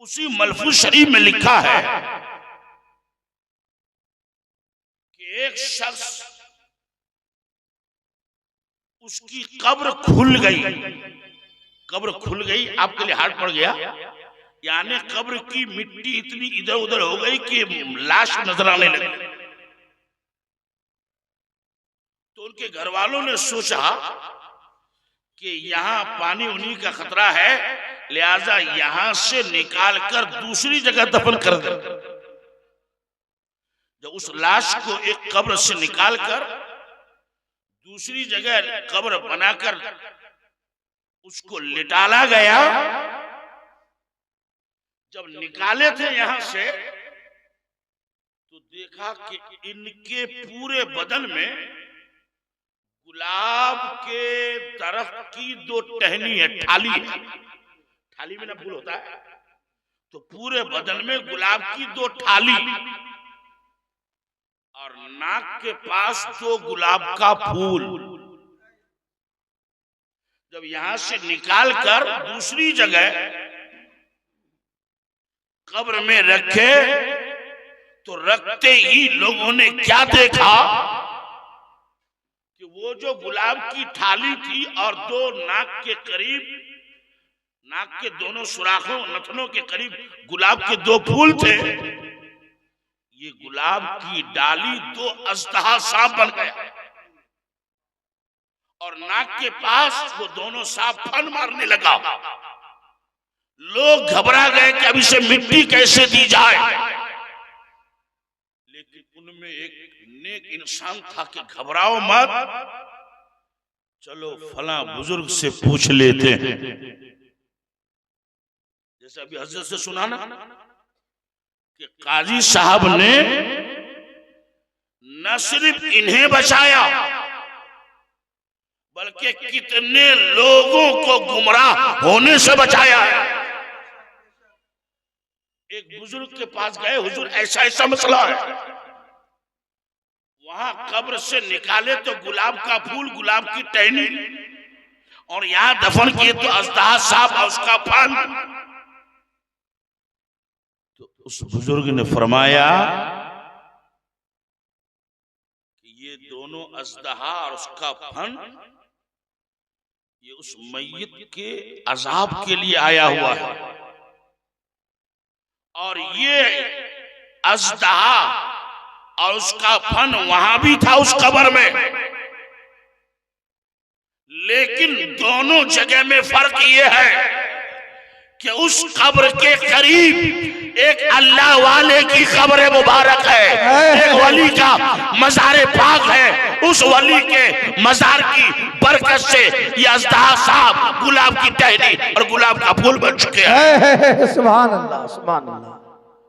उसी मलफूज शरीफ में लिखा है कि एक शख्स उसकी कब्र खुल गई, आपके लिए हार्ड पड़ गया, यानी कब्र की मिट्टी इतनी इधर उधर हो गई कि लाश नजर आने लगी। तो उनके घर वालों ने सोचा कि यहाँ पानी उनी का खतरा है, लिहाजा यहां से निकाल कर दूसरी जगह दफन कर दे। जब उस लाश को एक कब्र से निकाल कर दूसरी जगह कब्र बनाकर उसको लिटाला गया, जब निकाले थे यहां से तो देखा कि इनके पूरे बदन में गुलाब के दरख्त की 2 टहनी है, ठाली है, ठाली में ना फूल होता है, तो पूरे बदन में गुलाब की 2 ठाली और नाक के पास 2 गुलाब का फूल। जब यहां से निकाल कर दूसरी जगह कब्र में रखे तो रखते ही लोगों ने क्या देखा कि वो जो गुलाब की थाली थी और 2 नाक के करीब, नाक के दोनों सुराखों नथनों के करीब गुलाब के 2 फूल थे, ये गुलाब की डाली 2 अजदहा सांप बन गया और नाक के पास वो दोनों सांप फन मारने लगा। लोग घबरा गए कि अब इसे मिट्टी कैसे दी जाए, लेकिन उनमें एक नेक इंसान था कि घबराओ मत, चलो फला बुजुर्ग से पूछ लेते हैं। जैसे अभी हजरत से सुना ना कि काजी साहब ने न सिर्फ इन्हें बचाया बल्कि कितने लोगों को गुमराह होने से बचाया है। एक बुजुर्ग के पास गए, हुजूर ऐसा ऐसा मसला है, वहां कब्र से निकाले तो गुलाब का फूल, गुलाब की टहनी, और यहां दफन किए तो अजदहा सांप और उसका फन। तो उस बुजुर्ग ने फरमाया कि ये दोनों अजदहा और उसका फन ये उस मैयत के अजाब के लिए आया हुआ है, और ये अजदहा और उसका फन वहां भी था उस कब्र में, लेकिन दोनों जगह में फर्क ये है कि उस कब्र के करीब एक अल्लाह वाले की कब्र मुबारक है, एक वली का मज़ार पाक है, उस वली के मज़ार की बरकत से ये अजदहा साहब गुलाब की टहनी और गुलाब का फूल बन चुके हैं। सुभान अल्लाह, सुभान अल्लाह।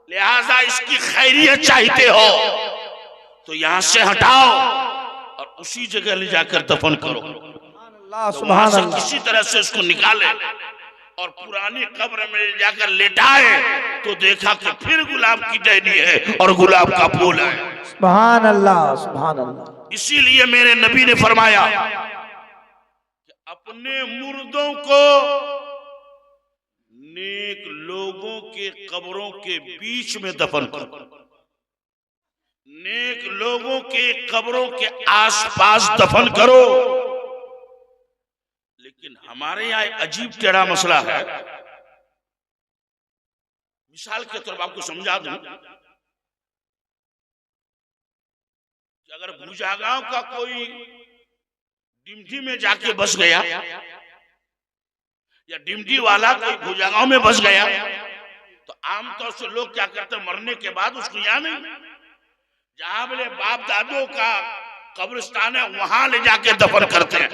लिहाजा इसकी खैरियत चाहते हो तो यहां से हटाओ और उसी जगह ले जाकर दफन करो। तो वहां से किसी तरह से उसको निकाले और पुरानी कब्र में जाकर लेटाए तो देखा कि फिर गुलाब की टहनी है और गुलाब का फूल है। सुभान अल्लाह, सुभान अल्लाह। इसीलिए मेरे नबी ने फरमाया कि अपने मुर्दों को नेक लोगों के कब्रों के बीच में दफन करो, नेक लोगों के कब्रों के आसपास दफन करो। लेकिन हमारे यहाँ एक अजीब टेढ़ा मसला है। मिसाल के तौर पर आपको समझा दूं कि अगर भूजागांव का कोई डिमठी में जाके बस गया या डिमठी वाला कोई भूजागांव में बस गया तो आमतौर से लोग क्या करते हैं, मरने के बाद उसको यहाँ नहीं, जहां बोले बाप दादों का कब्रिस्तान है वहां ले जाके दफन करते हैं।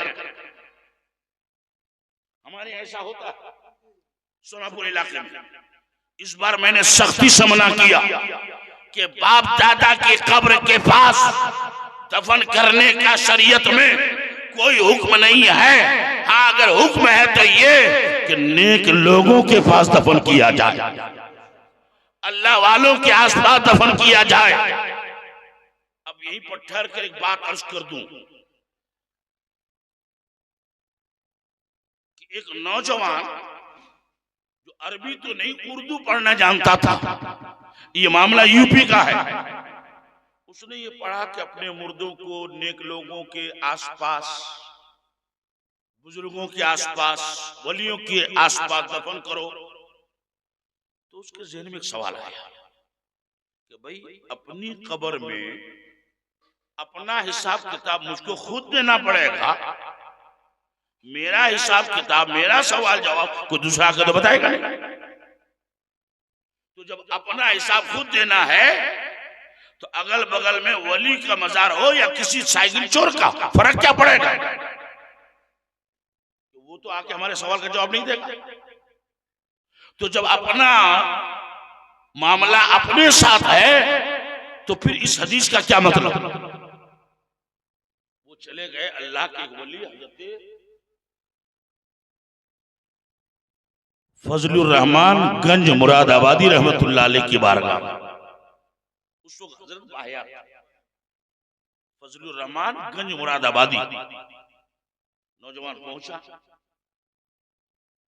हमारे ऐसा होता है सोनापुर इलाके में। इस बार मैंने सख्ती से मना किया कि बाप दादा के कब्र के पास दफन करने का शरीयत में कोई हुक्म नहीं है। हाँ, अगर हुक्म है तो ये कि नेक लोगों के पास दफन किया जाए, अल्लाह वालों के आसपास दफन किया जाए। अब यहीं पर ठहर कर एक बात अर्ज कर दूं कि एक नौजवान जो अरबी तो नहीं उर्दू पढ़ना जानता था। ये मामला यूपी का है। उसने ये पढ़ा कि अपने मुर्दों को नेक लोगों के आसपास, बुजुर्गों के आसपास, वलियों के आसपास दफन करो। तो उसके ज़हन में एक सवाल आया कि भाई अपनी कब्र में अपना हिसाब किताब मुझको खुद देना पड़ेगा। मेरा हिसाब किताब, मेरा सवाल जवाब कोई दूसरा आकर तो बताएगा नहीं। तो जब अपना हिसाब खुद देना है तो अगल बगल में वली का मजार हो या किसी साइकिल चोर का, फर्क क्या पड़ेगा? तो वो तो आके हमारे सवाल का जवाब नहीं देगा। तो जब अपना मामला अपने साथ है तो फिर इस हदीस का क्या मतलब? वो चले गए अल्लाह के वली हजरत फजलुर रहमान गंज मुरादाबादी रहमतुल्लाह अलैह की बारगाह। उस वक्त हजरत आया फजलुर रहमान गंज मुरादाबादी, नौजवान पहुंचा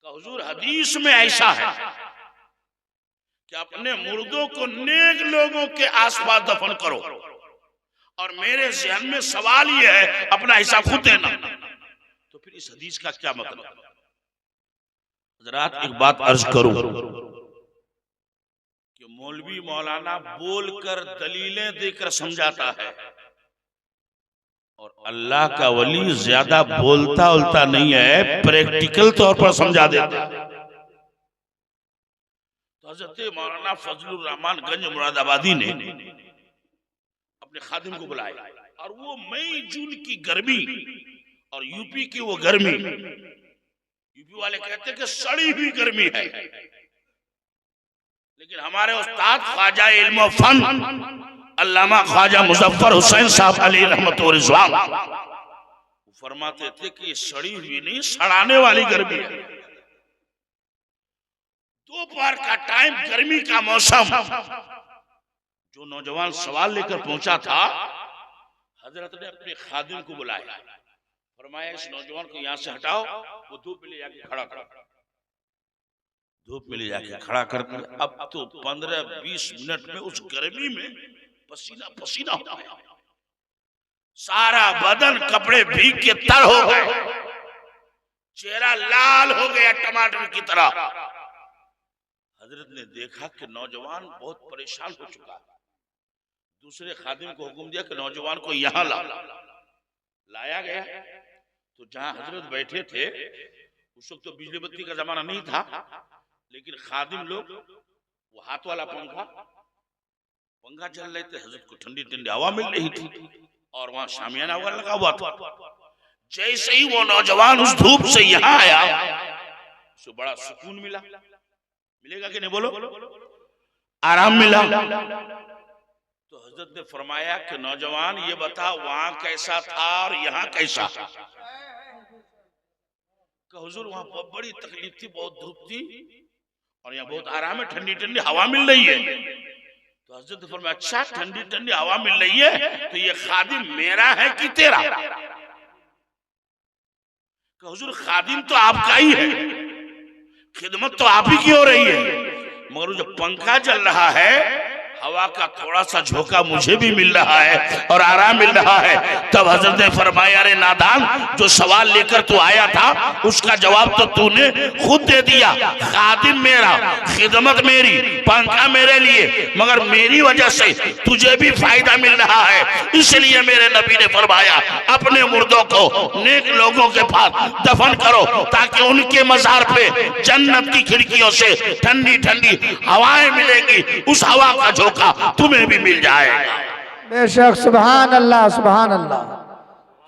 का हुजूर हदीस में ऐसा है कि अपने मुर्दों को नेक लोगों के आसपास दफन करो, और मेरे ज़हन में सवाल ये है अपना हिसाब खुद देना। तो फिर इस हदीस का क्या मतलब? हज़रात एक बात अर्ज करूं कि मौलवी मौलाना बोलकर दलीलें देकर समझाता है, और अल्लाह का वली ज्यादा बोलता उलता नहीं है, प्रैक्टिकल तौर पर समझा देता है। तो हज़रत मौलाना फजलुर रहमान गंज मुरादाबादी ने अपने खादिम को बुलाया, और वो मई जून की गर्मी और यूपी की वो गर्मी, यूपी वाले कहते हैं कि सड़ी हुई गर्मी है, लेकिन हमारे उस्ताद ख्वाजा इल्म व फन अल्लामा ख्वाजा मुजफ्फर हुसैन साहब अली रहमत व रिज़वान फरमाते थे कि सड़ी हुई नहीं, सड़ाने वाली गर्मी है। दोपहर का टाइम, गर्मी का मौसम। जो नौजवान सवाल लेकर पहुंचा था, हजरत ने अपने खादिम को बुलाया, फरमाया इस नौजवान को यहाँ से हटाओ, वो धूप में ले जाके खड़ा कर। धूप में ले जाके खड़ा कर दिया। अब तो 15-20 मिनट में उस गर्मी में पसीना पसीना हो गया, सारा बदन कपड़े भीग के तर हो गए, चेहरा लाल हो गया टमाटर की तरह। हजरत ने देखा कि नौजवान बहुत परेशान हो चुका है। दूसरे खादिम को हुक्म दिया कि नौजवान को यहाँ लाया गया। तो जहां हजरत बैठे थे, उस वक्त तो बिजली बत्ती का जमाना नहीं था, लेकिन खादिम लोग वो हाथ वाला पंखा चल रहे थे, हजरत को ठंडी ठंडी हवा मिल रही थी, और वहां शामियाना वगैरह लगा हुआ था। जैसे ही वो नौजवान उस धूप से यहाँ आया, उसको बड़ा सुकून मिलेगा कि नहीं बोलो, आराम मिला। तो हजरत ने फरमाया कि नौजवान ये बता वहां कैसा था और यहाँ कैसा? हुजूर वहां बहुत बड़ी तकलीफ थी, बहुत धूप थी, और यहाँ बहुत आराम है, ठंडी ठंडी हवा मिल रही है। तो हजरत ने फरमाया अच्छा, ठंडी ठंडी हवा मिल रही है, तो ये खादिम मेरा है कि तेरा? हुजूर खादिम तो आपका ही है, खिदमत तो आप ही की हो रही है, मगर जब पंखा चल रहा है, हवा का थोड़ा सा झोंका मुझे भी मिल रहा है और आराम मिल रहा है। तब हजरत ने फरमाया अरे नादान, जो सवाल लेकर तू आया था उसका जवाब तो तूने खुद दे दिया। खादिम मेरा, खिदमत मेरी, पंखा मेरे लिए, मगर मेरी वजह से तुझे भी फायदा मिल रहा है। इसलिए मेरे नबी ने फरमाया अपने मुर्दों को नेक लोगों के पास दफन करो, ताकि उनके मजार पे जन्नत की खिड़कियों से ठंडी ठंडी हवाएं मिलेंगी, उस हवा का झोंका तुम्हें भी मिल जाएगा। बेशक। सुभान अल्लाह, सुभान अल्लाह,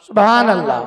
सुभान अल्लाह।